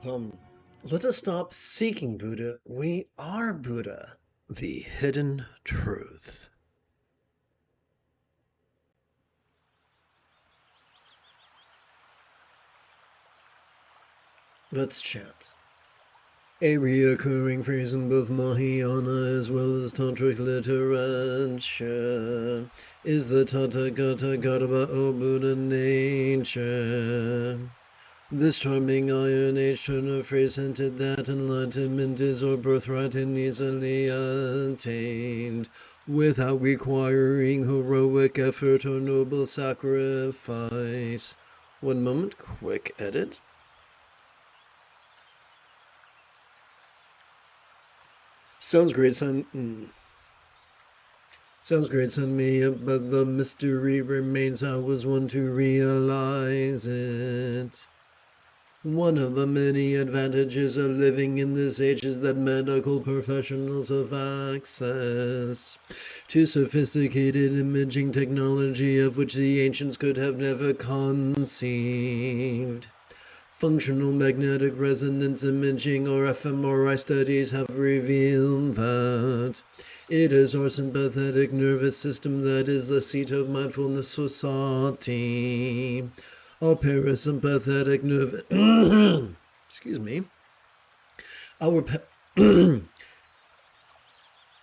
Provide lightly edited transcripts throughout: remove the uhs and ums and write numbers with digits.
Um, Let us stop seeking Buddha. We are Buddha, the hidden truth. Let's chant. A reoccurring phrase in both Mahayana as well as Tantric literature is the Tathagata Garbha Buddha nature. This charming Iron Age turn of phrase hinted that enlightenment is our birthright and easily attained, without requiring heroic effort or noble sacrifice. One moment, quick edit. Sounds great, son. Sounds great, son me, but the mystery remains how was one to realize it. One of the many advantages of living in this age is that medical professionals have access to sophisticated imaging technology of which the ancients could have never conceived. Functional magnetic resonance imaging or fMRI studies have revealed that it is our sympathetic nervous system that is the seat of mindfulness society. Our parasympathetic nervous excuse me. Our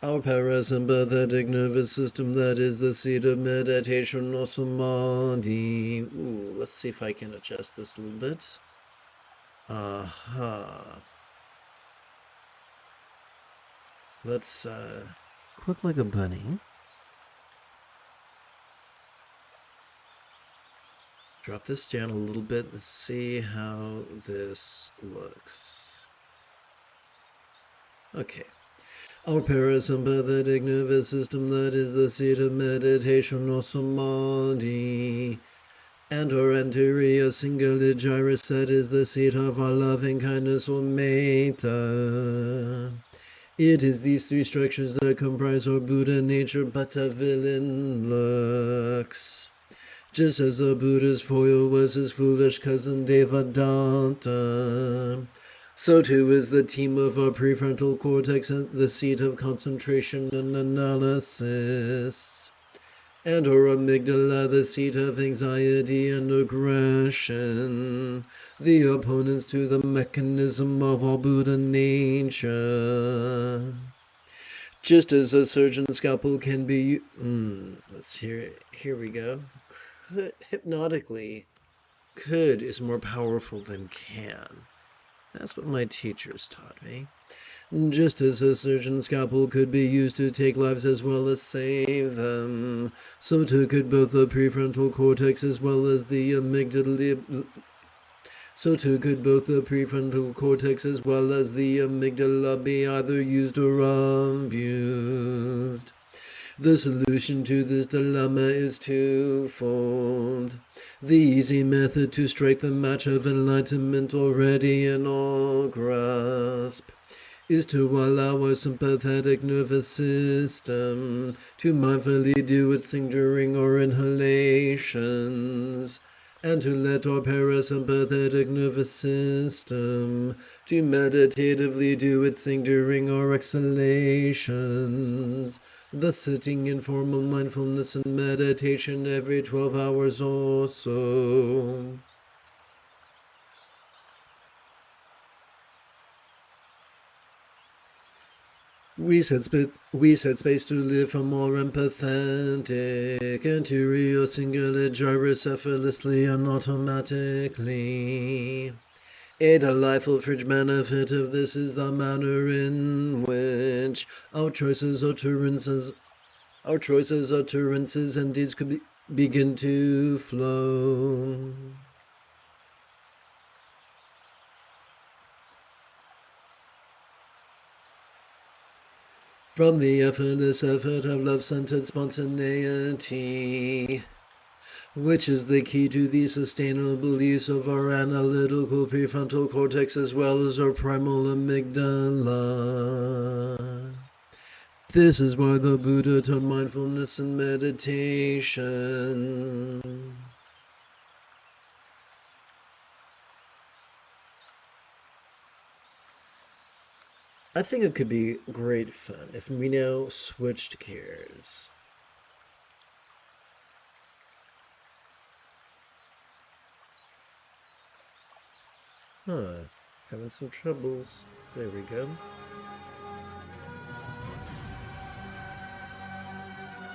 our parasympathetic nervous system that is the seat of meditation or samadhi. Ooh, let's see if I can adjust this a little bit. Aha. Let's quit like a bunny. Drop this down a little bit and see how this looks. Okay. Our parasympathetic nervous system that is the seat of meditation or samadhi, and our anterior cingulate gyrus that is the seat of our loving kindness or metta. It is these three structures that comprise our Buddha nature, but a villain looks. Just as the Buddha's foil was his foolish cousin Devadatta, so too is the team of our prefrontal cortex the seat of concentration and analysis, and our amygdala the seat of anxiety and aggression, the opponents to the mechanism of our Buddha nature. Just as a surgeon's scalpel can be, let's hear it. Here we go. Hypnotically, could is more powerful than can. That's what my teachers taught me. Just as a surgeon's scalpel could be used to take lives as well as save them, so too could both the prefrontal cortex as well as the amygdala. So too could both the prefrontal cortex as well as the amygdala be either used or abused. The solution to this dilemma is twofold. The easy method to strike the match of enlightenment already in our grasp is to allow our sympathetic nervous system to mindfully do its thing during our inhalations, and to let our parasympathetic nervous system to meditatively do its thing during our exhalations, thus sitting in formal mindfulness and meditation every 12 hours or so. We set space to live for more empathetic, anterior cingulate gyrus effortlessly and automatically. A delightful fringe benefit of this is the manner in which our choices, utterances, and deeds could begin to flow. From the effortless effort of love-centered spontaneity, which is the key to the sustainable use of our analytical prefrontal cortex as well as our primal amygdala. This is why the Buddha taught mindfulness and meditation. I think it could be great fun if we now switched gears. Huh, having some troubles. There we go.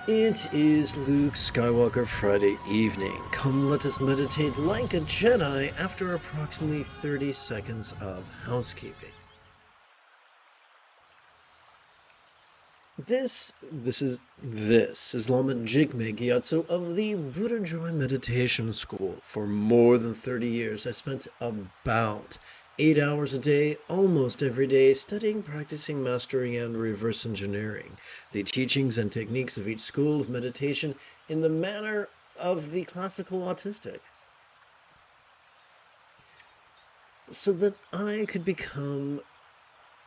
It is Luke Skywalker Friday evening. Come let us meditate like a Jedi after approximately 30 seconds of housekeeping. This is Lama Jigme Gyatso of the Buddha Joy Meditation School. For more than 30 years, I spent about 8 hours a day, almost every day, studying, practicing, mastering, and reverse engineering the teachings and techniques of each school of meditation in the manner of the classical autistic, so that I could become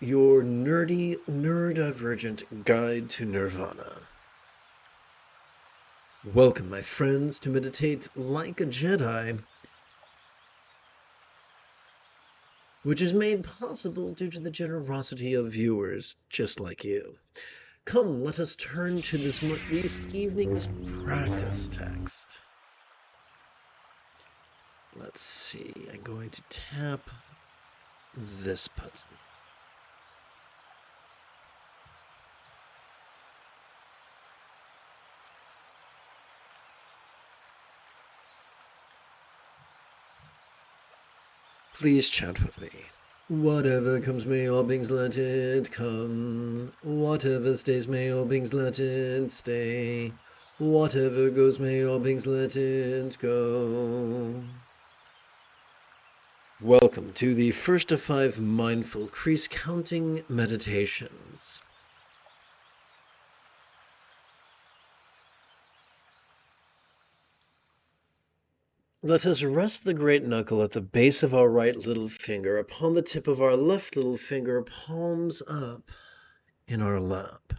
your nerdy, neurodivergent guide to nirvana. Welcome, my friends, to meditate like a Jedi, which is made possible due to the generosity of viewers just like you. Come, let us turn to this evening's practice text. Let's see, I'm going to tap this button. Please chant with me. Whatever comes, may all beings let it come. Whatever stays, may all beings let it stay. Whatever goes, may all beings let it go. Welcome to the first of 5 mindful crease counting meditations. Let us rest the great knuckle at the base of our right little finger upon the tip of our left little finger, palms up in our lap.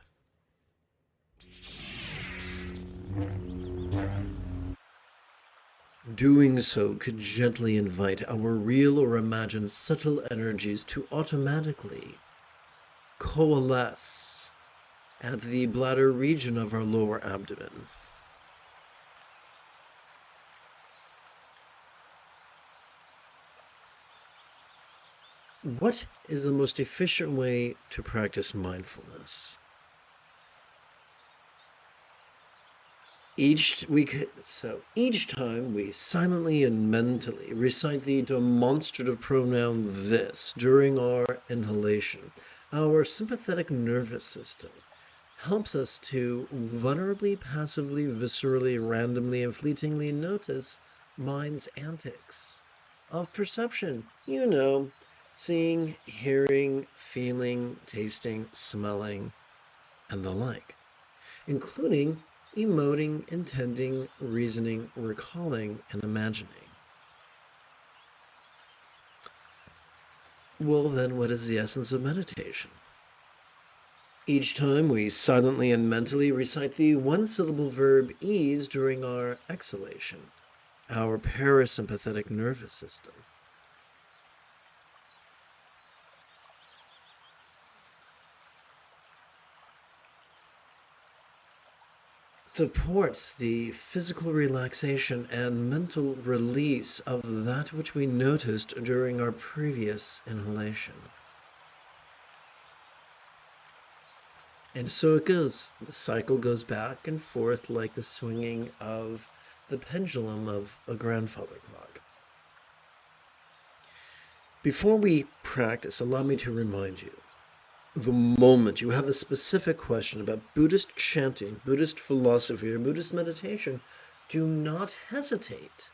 Doing so could gently invite our real or imagined subtle energies to automatically coalesce at the bladder region of our lower abdomen. What is the most efficient way to practice mindfulness? Each time we silently and mentally recite the demonstrative pronoun this during our inhalation, our sympathetic nervous system helps us to vulnerably, passively, viscerally, randomly, and fleetingly notice mind's antics of perception. You know, seeing, hearing, feeling, tasting, smelling, and the like, including emoting, intending, reasoning, recalling, and imagining. Well, then, what is the essence of meditation? Each time we silently and mentally recite the one-syllable verb ease during our exhalation, our parasympathetic nervous system supports the physical relaxation and mental release of that which we noticed during our previous inhalation. And so it goes. The cycle goes back and forth like the swinging of the pendulum of a grandfather clock. Before we practice, allow me to remind you, the moment you have a specific question about Buddhist chanting, Buddhist philosophy, or Buddhist meditation, do not hesitate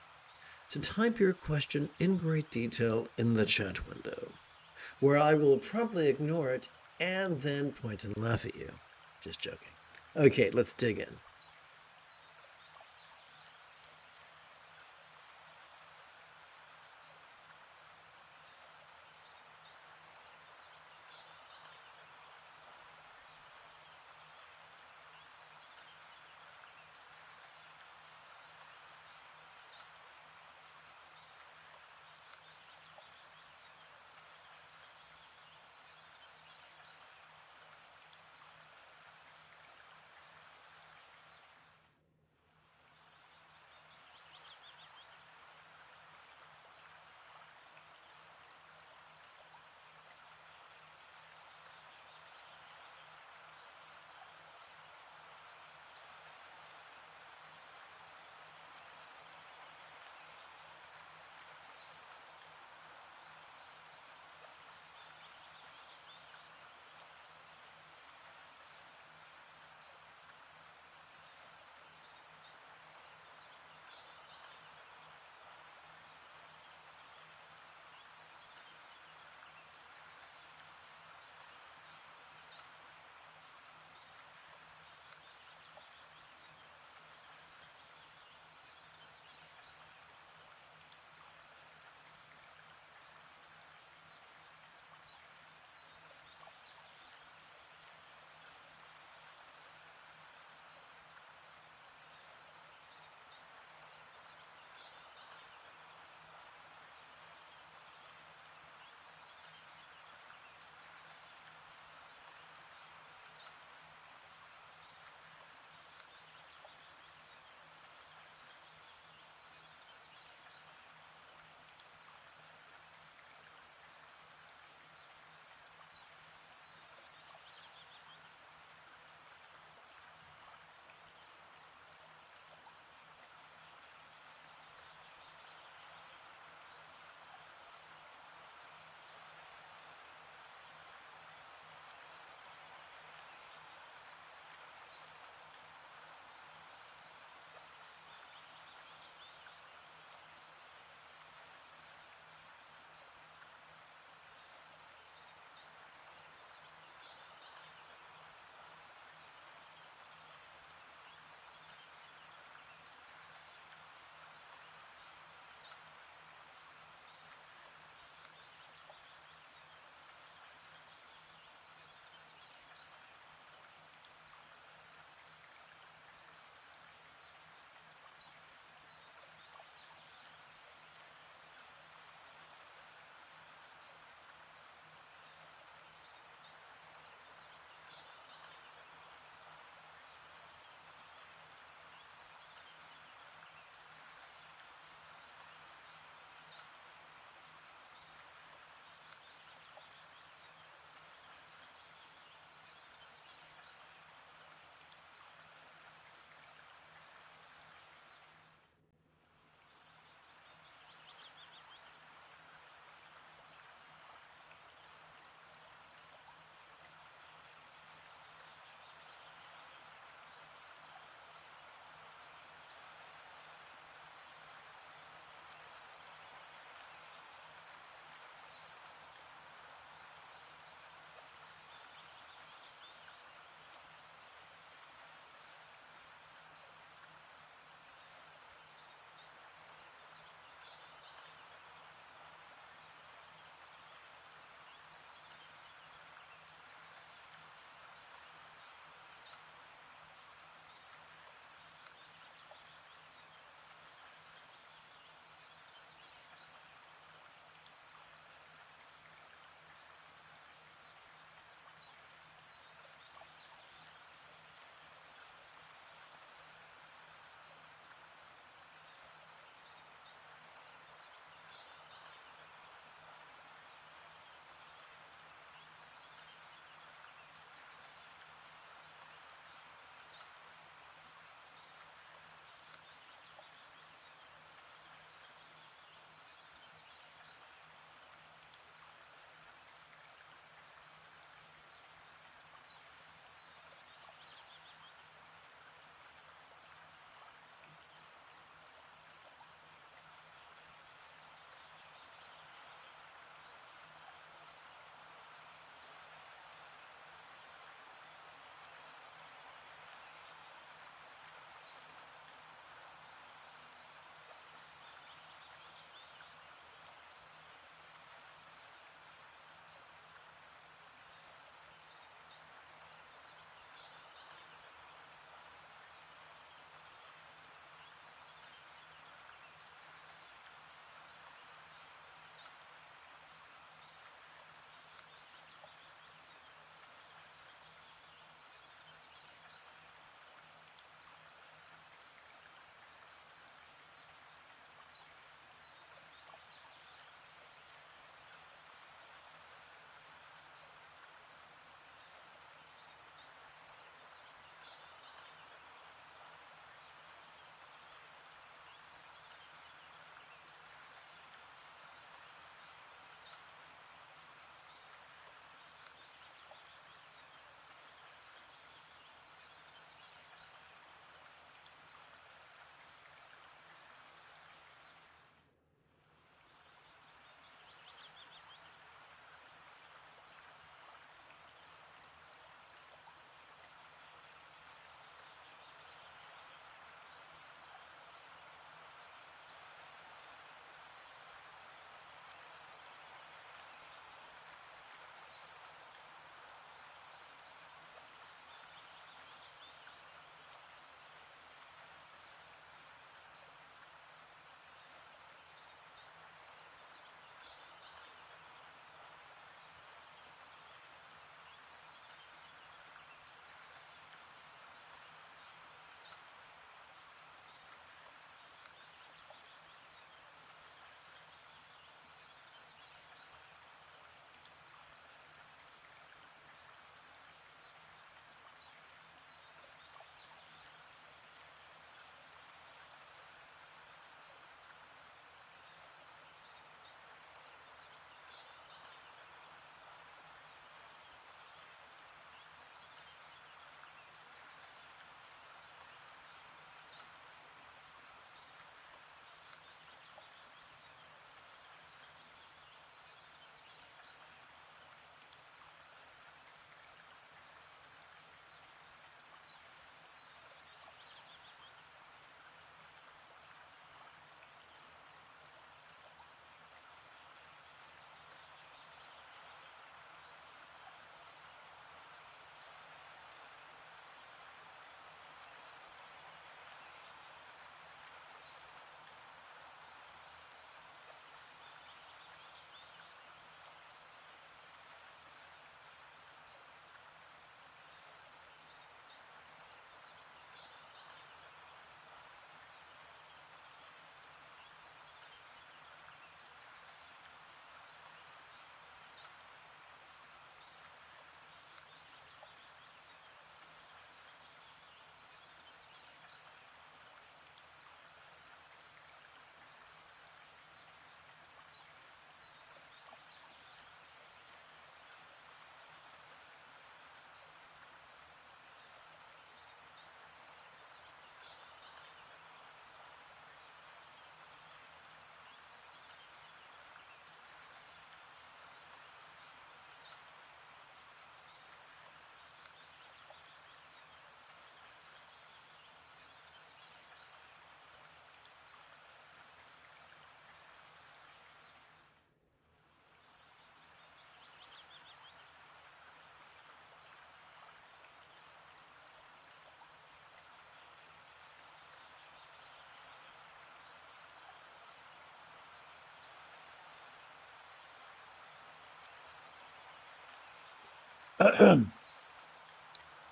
to type your question in great detail in the chat window, where I will promptly ignore it and then point and laugh at you. Just joking. Okay, let's dig in.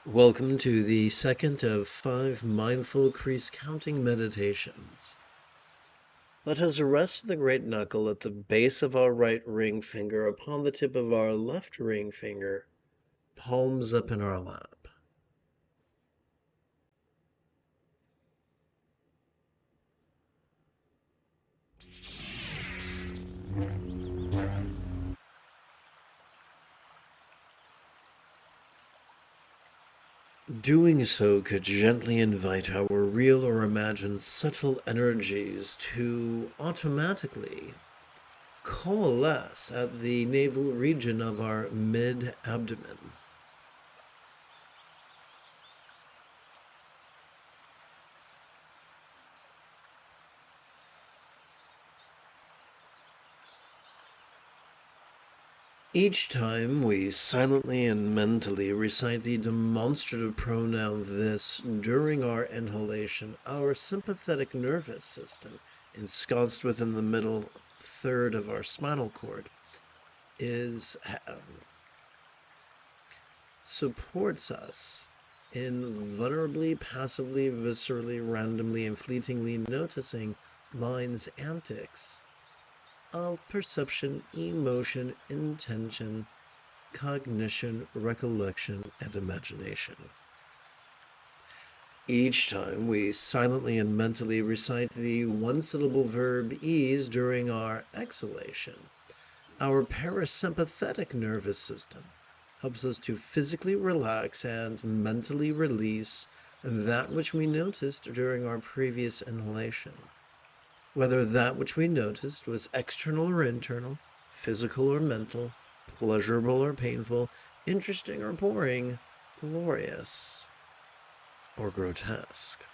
Welcome to the second of 5 mindful crease counting meditations. Let us rest the great knuckle at the base of our right ring finger upon the tip of our left ring finger, palms up in our lap. Doing so could gently invite our real or imagined subtle energies to automatically coalesce at the navel region of our mid-abdomen. Each time we silently and mentally recite the demonstrative pronoun this during our inhalation, our sympathetic nervous system, ensconced within the middle third of our spinal cord, is supports us in vulnerably, passively, viscerally, randomly, and fleetingly noticing mind's antics of perception, emotion, intention, cognition, recollection, and imagination. Each time we silently and mentally recite the one-syllable verb ease during our exhalation, our parasympathetic nervous system helps us to physically relax and mentally release that which we noticed during our previous inhalation. Whether that which we noticed was external or internal, physical or mental, pleasurable or painful, interesting or boring, glorious or grotesque.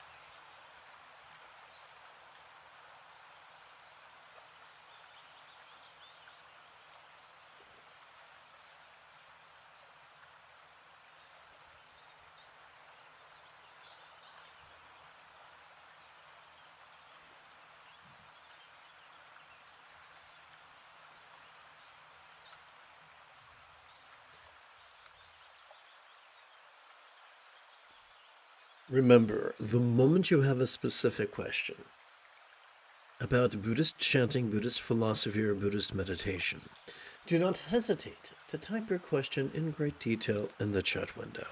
Remember, the moment you have a specific question about Buddhist chanting, Buddhist philosophy, or Buddhist meditation, do not hesitate to type your question in great detail in the chat window.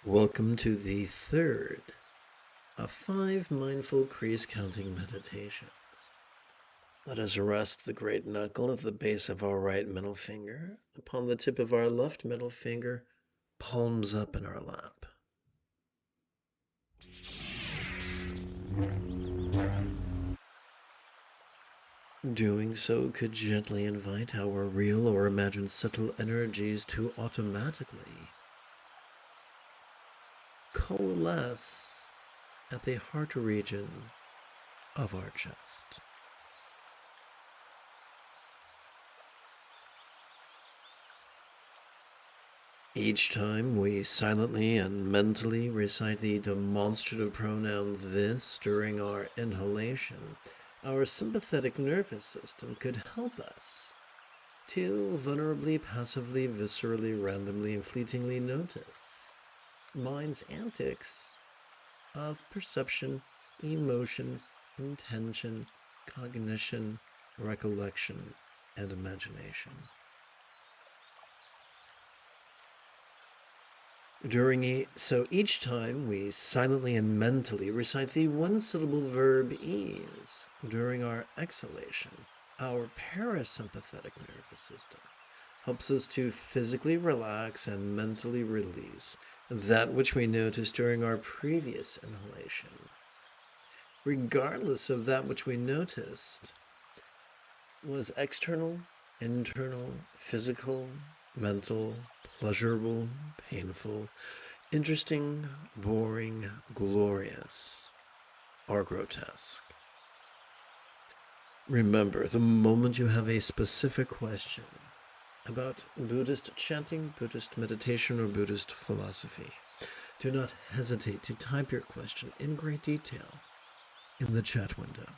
Welcome to the third of 5 mindful crease counting meditations. Let us rest the great knuckle of the base of our right middle finger upon the tip of our left middle finger, palms up in our lap. Doing so could gently invite our real or imagined subtle energies to automatically coalesce at the heart region of our chest. Each time we silently and mentally recite the demonstrative pronoun this during our inhalation, our sympathetic nervous system could help us to vulnerably, passively, viscerally, randomly, and fleetingly notice mind's antics of perception, emotion, intention, cognition, recollection, and imagination. So each time we silently and mentally recite the one-syllable verb ease during our exhalation, our parasympathetic nervous system helps us to physically relax and mentally release that which we noticed during our previous inhalation, regardless of that which we noticed was external, internal, physical, mental, pleasurable, painful, interesting, boring, glorious, or grotesque. Remember, the moment you have a specific question about Buddhist chanting, Buddhist meditation, or Buddhist philosophy, do not hesitate to type your question in great detail in the chat window.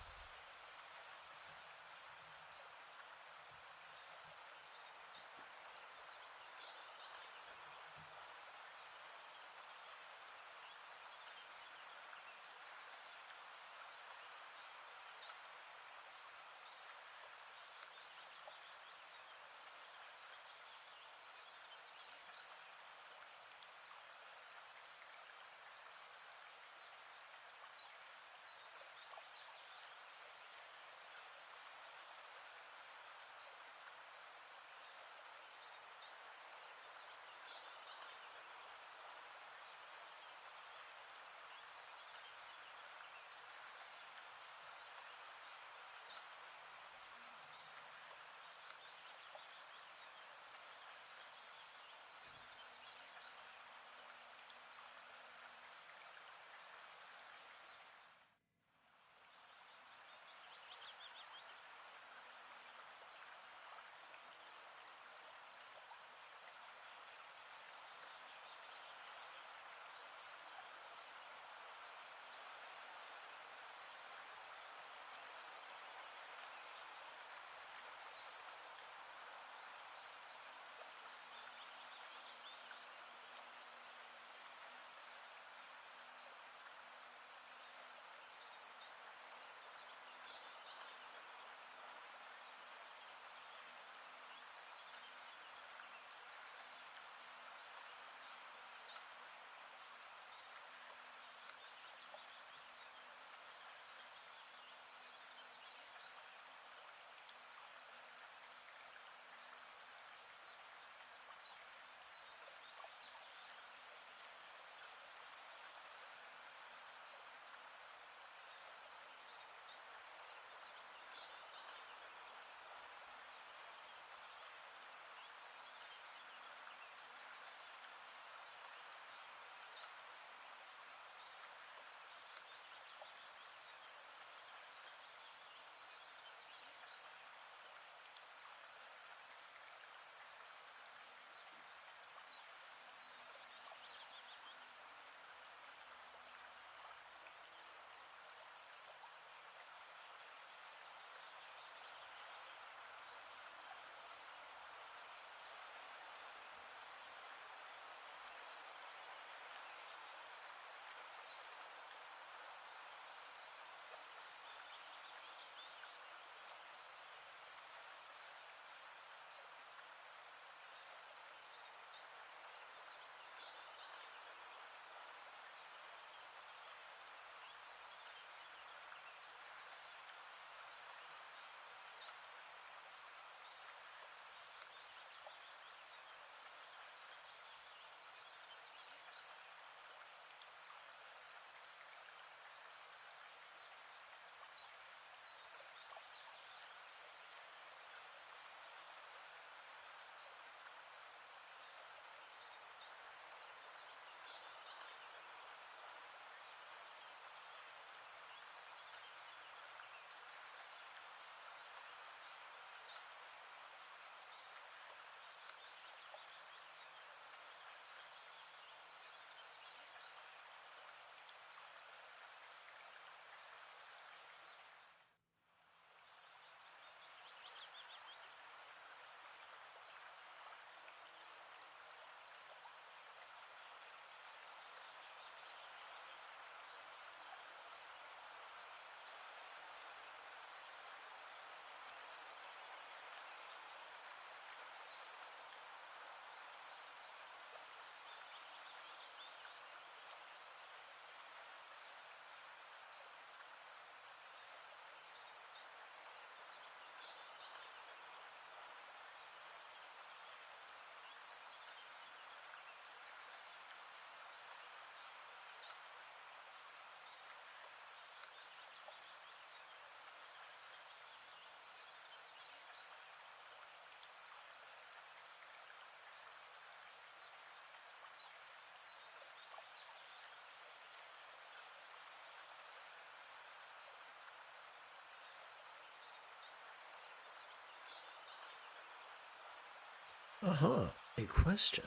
Aha, a question.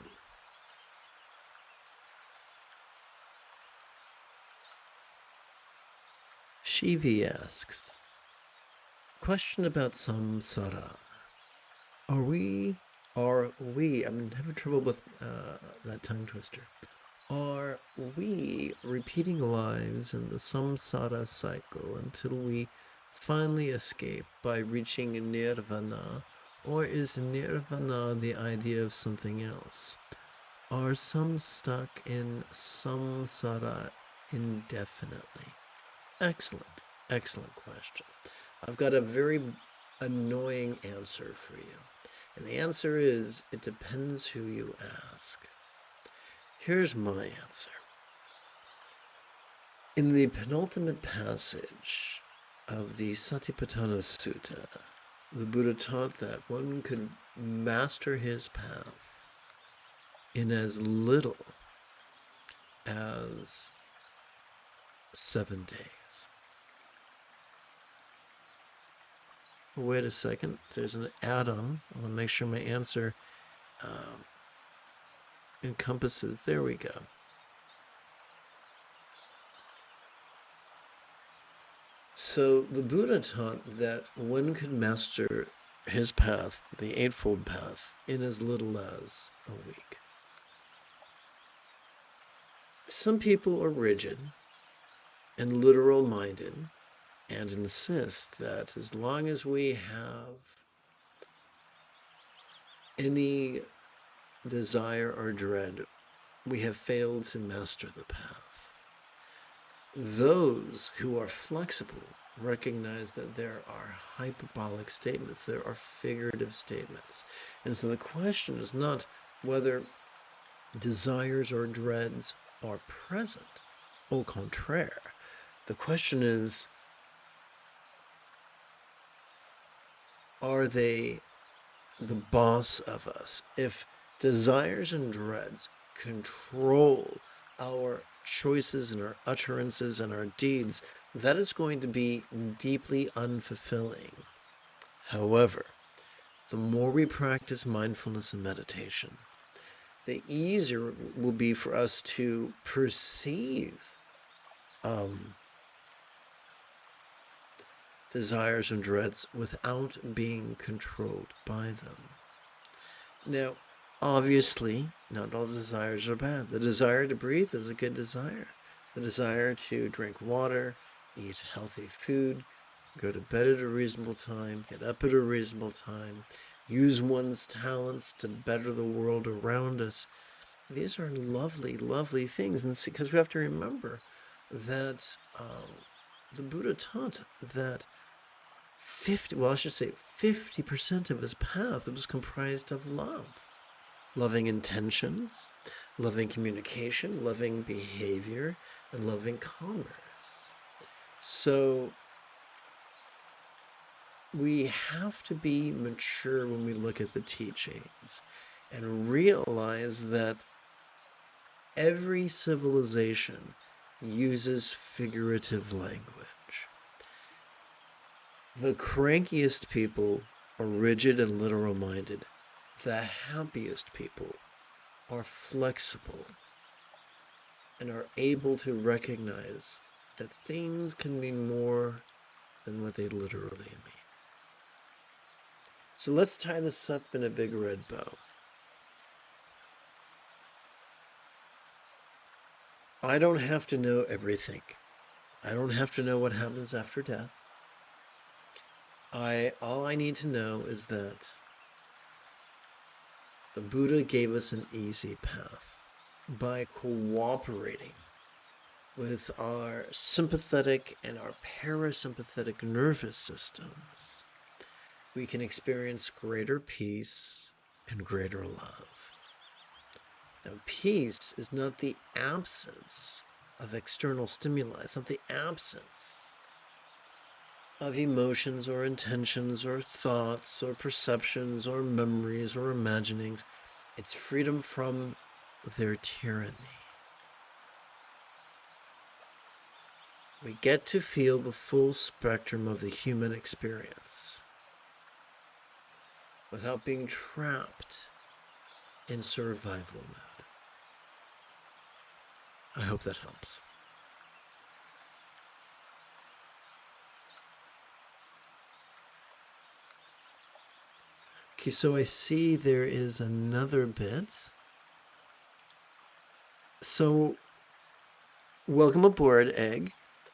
Shivi asks, question about samsara. Are we, I'm having trouble with that tongue twister. Are we repeating lives in the samsara cycle until we finally escape by reaching nirvana, or is nirvana the idea of something else? Are some stuck in samsara indefinitely? Excellent, excellent question. I've got a very annoying answer for you. And the answer is, it depends who you ask. Here's my answer. In the penultimate passage of the Satipatthana Sutta, the Buddha taught that one could master his path in as little as 7 days. Wait a second, there's an add-on. I want to make sure my answer encompasses, there we go. So the Buddha taught that one could master his path, the Eightfold Path, in as little as a week. Some people are rigid and literal-minded and insist that as long as we have any desire or dread, we have failed to master the path. Those who are flexible recognize that there are hyperbolic statements, there are figurative statements. And so the question is not whether desires or dreads are present. Au contraire, the question is, are they the boss of us? If desires and dreads control our choices and our utterances and our deeds, that is going to be deeply unfulfilling. However, the more we practice mindfulness and meditation, the easier it will be for us to perceive desires and dreads without being controlled by them. Now, obviously, not all desires are bad. The desire to breathe is a good desire. The desire to drink water, eat healthy food, go to bed at a reasonable time, get up at a reasonable time, use one's talents to better the world around us. These are lovely, lovely things. And because we have to remember that the Buddha taught that 50% of his path was comprised of love. Loving intentions, loving communication, loving behavior, and loving commerce. So we have to be mature when we look at the teachings and realize that every civilization uses figurative language. The crankiest people are rigid and literal-minded. The happiest people are flexible and are able to recognize that things can mean more than what they literally mean. So let's tie this up in a big red bow. I don't have to know everything. I don't have to know what happens after death. All I need to know is that the Buddha gave us an easy path by cooperating with our sympathetic and our parasympathetic nervous systems. We can experience greater peace and greater love. Now, peace is not the absence of external stimuli. It's not the absence of emotions or intentions or thoughts or perceptions or memories or imaginings. It's freedom from their tyranny. We get to feel the full spectrum of the human experience without being trapped in survival mode. I hope that helps. Okay, so I see there is another bit. So, welcome aboard, Egg.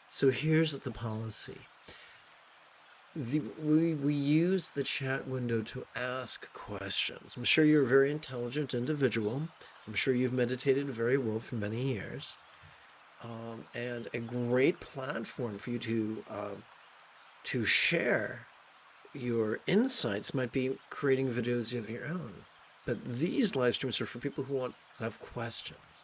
So here's the policy. We use the chat window to ask questions. I'm sure you're a very intelligent individual. I'm sure you've meditated very well for many years. And a great platform for you to share your insights might be creating videos of your own. But these live streams are for people who have questions.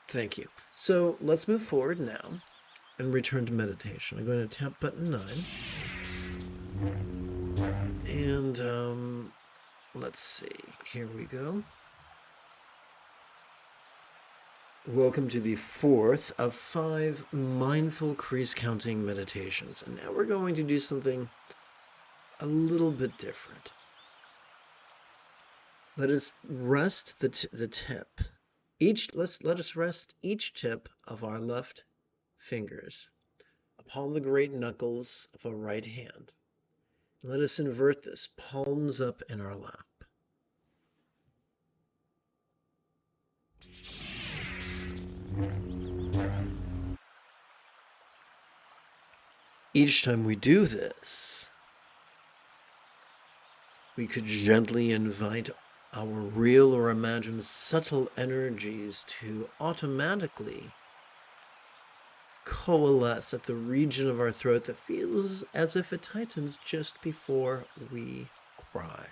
Thank you. So let's move forward now and return to meditation. I'm going to tap button 9. And let's see. Here we go. Welcome to the 4th of 5 mindful crease counting meditations. And now we're going to do something a little bit different. Let us rest the tip. Let us rest each tip of our left fingers upon the great knuckles of our right hand. Let us invert this, palms up in our lap. Each time we do this, we could gently invite our real or imagined subtle energies to automatically coalesce at the region of our throat that feels as if it tightens just before we cry.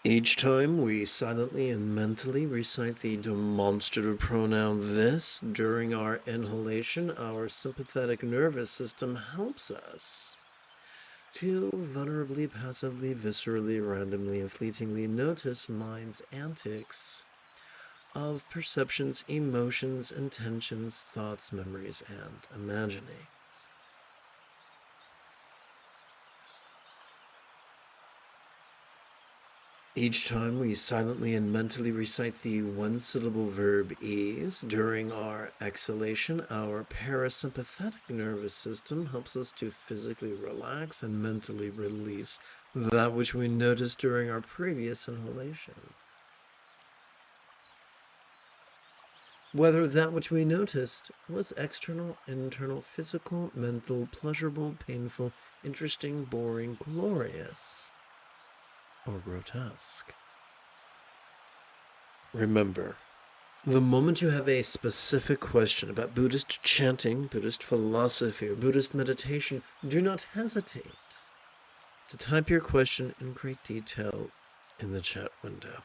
Each time we silently and mentally recite the demonstrative pronoun this during our inhalation, our sympathetic nervous system helps us to vulnerably, passively, viscerally, randomly, and fleetingly notice mind's antics of perceptions, emotions, intentions, thoughts, memories, and imaginings. Each time we silently and mentally recite the one-syllable verb ease during our exhalation, our parasympathetic nervous system helps us to physically relax and mentally release that which we noticed during our previous inhalation. Whether that which we noticed was external, internal, physical, mental, pleasurable, painful, interesting, boring, glorious, or grotesque. Remember, the moment you have a specific question about Buddhist chanting, Buddhist philosophy, or Buddhist meditation, do not hesitate to type your question in great detail in the chat window.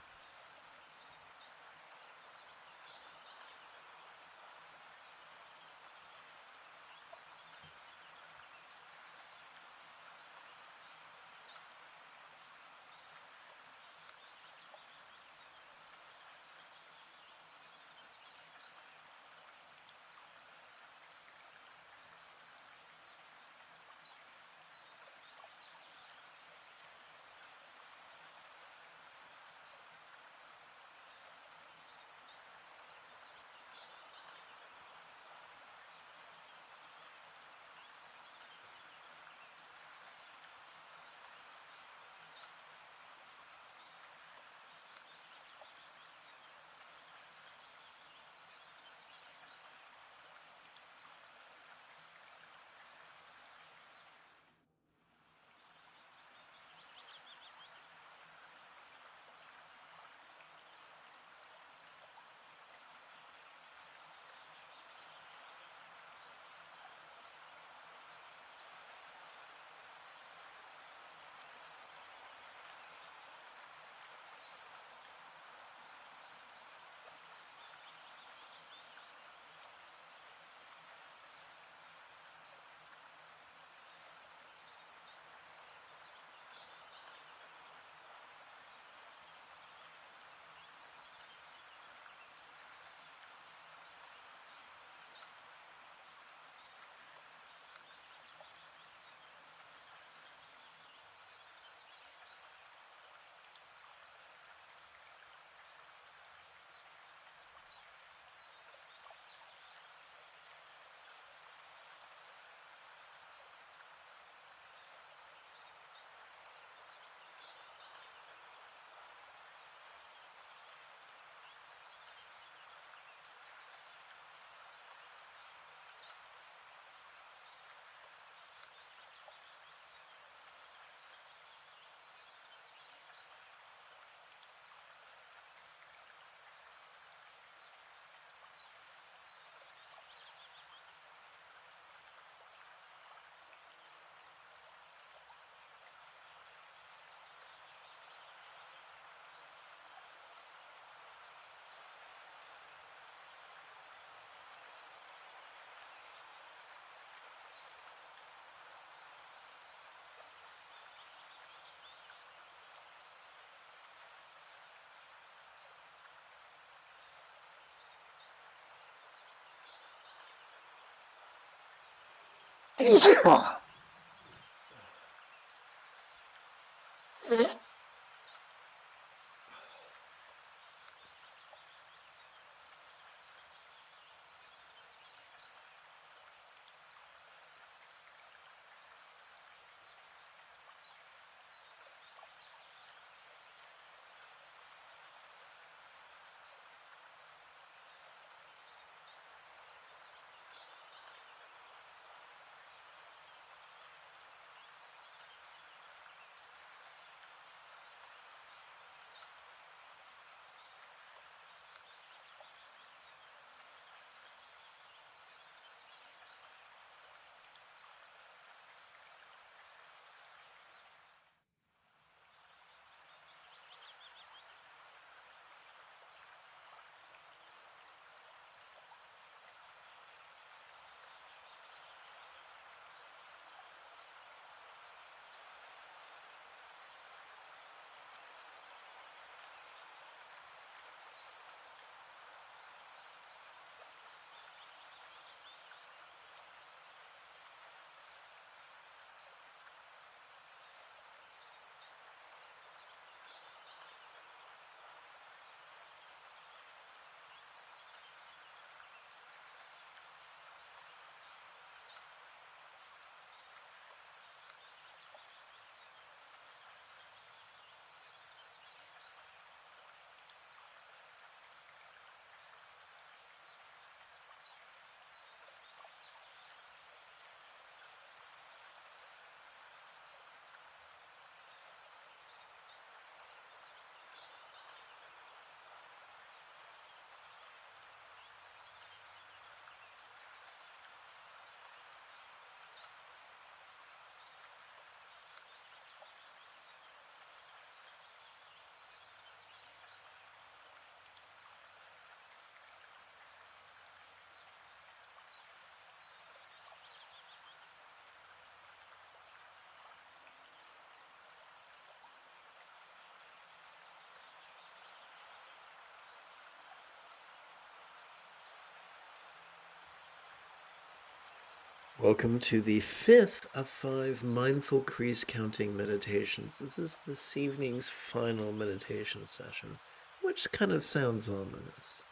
Welcome to the 5th of 5 mindful crease counting meditations. This is this evening's final meditation session, which kind of sounds ominous.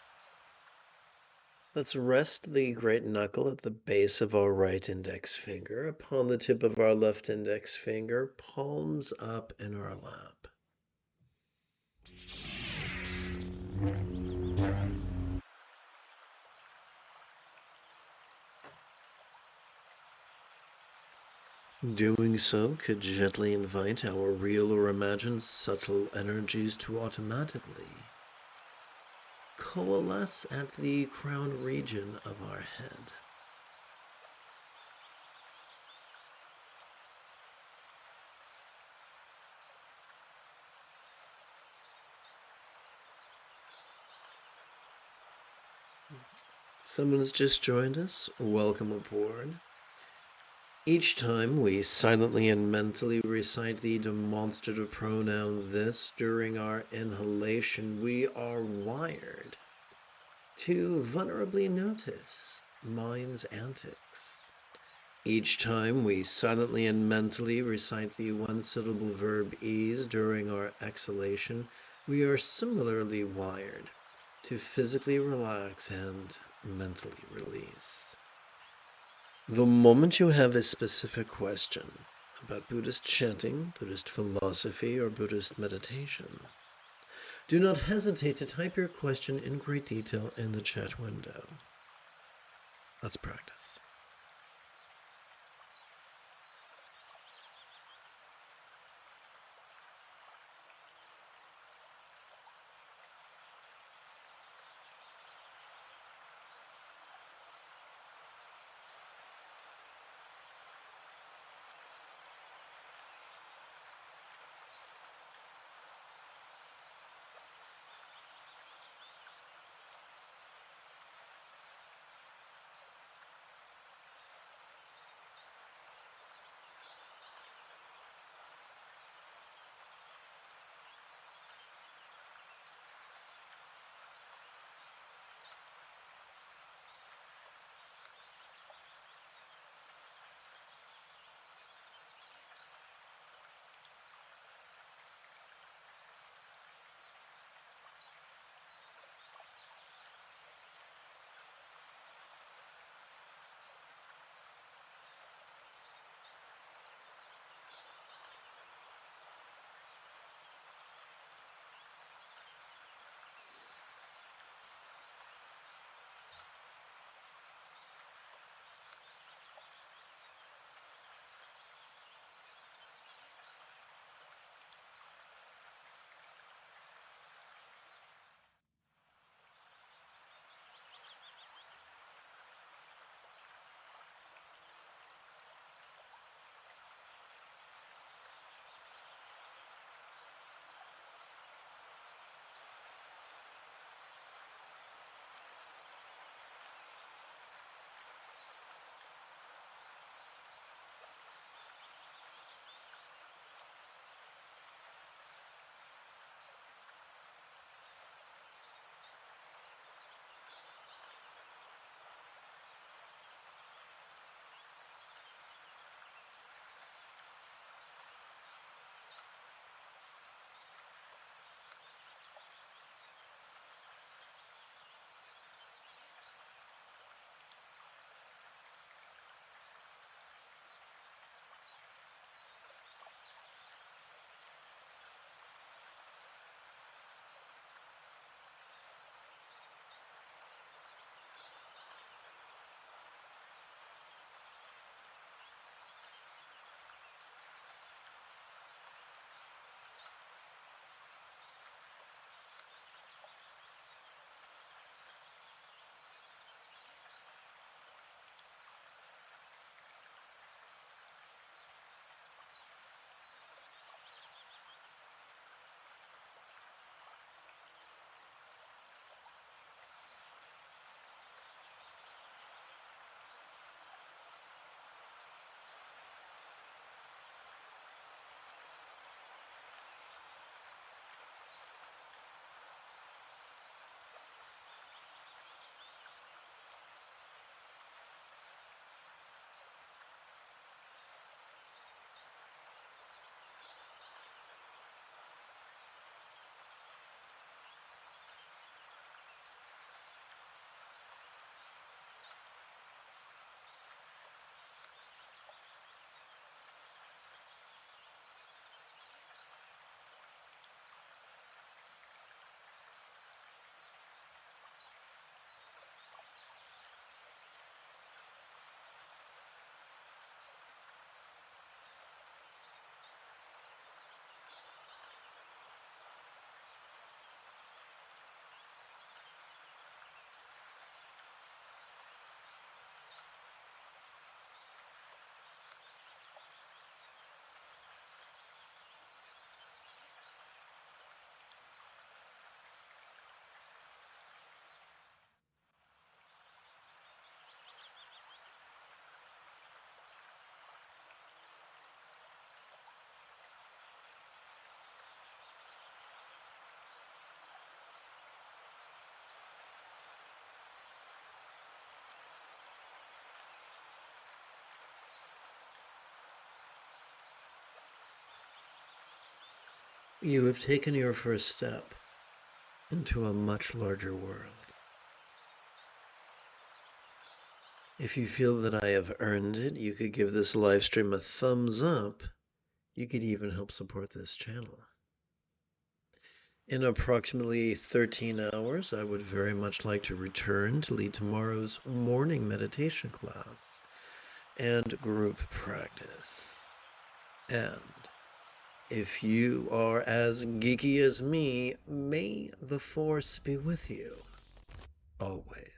Let's rest the great knuckle at the base of our right index finger upon the tip of our left index finger, palms up in our lap. Doing so could gently invite our real or imagined subtle energies to automatically coalesce at the crown region of our head. Someone has just joined us. Welcome aboard. Each time we silently and mentally recite the demonstrative pronoun this during our inhalation, we are wired to vulnerably notice mind's antics. Each time we silently and mentally recite the one-syllable verb ease during our exhalation, we are similarly wired to physically relax and mentally release. The moment you have a specific question about Buddhist chanting, Buddhist philosophy, or Buddhist meditation, do not hesitate to type your question in great detail in the chat window. Let's practice. You have taken your first step into a much larger world. If you feel that I have earned it, you could give this live stream a thumbs up. You could even help support this channel. In approximately 13 hours, I would very much like to return to lead tomorrow's morning meditation class and group practice. And if you are as geeky as me, may the Force be with you always.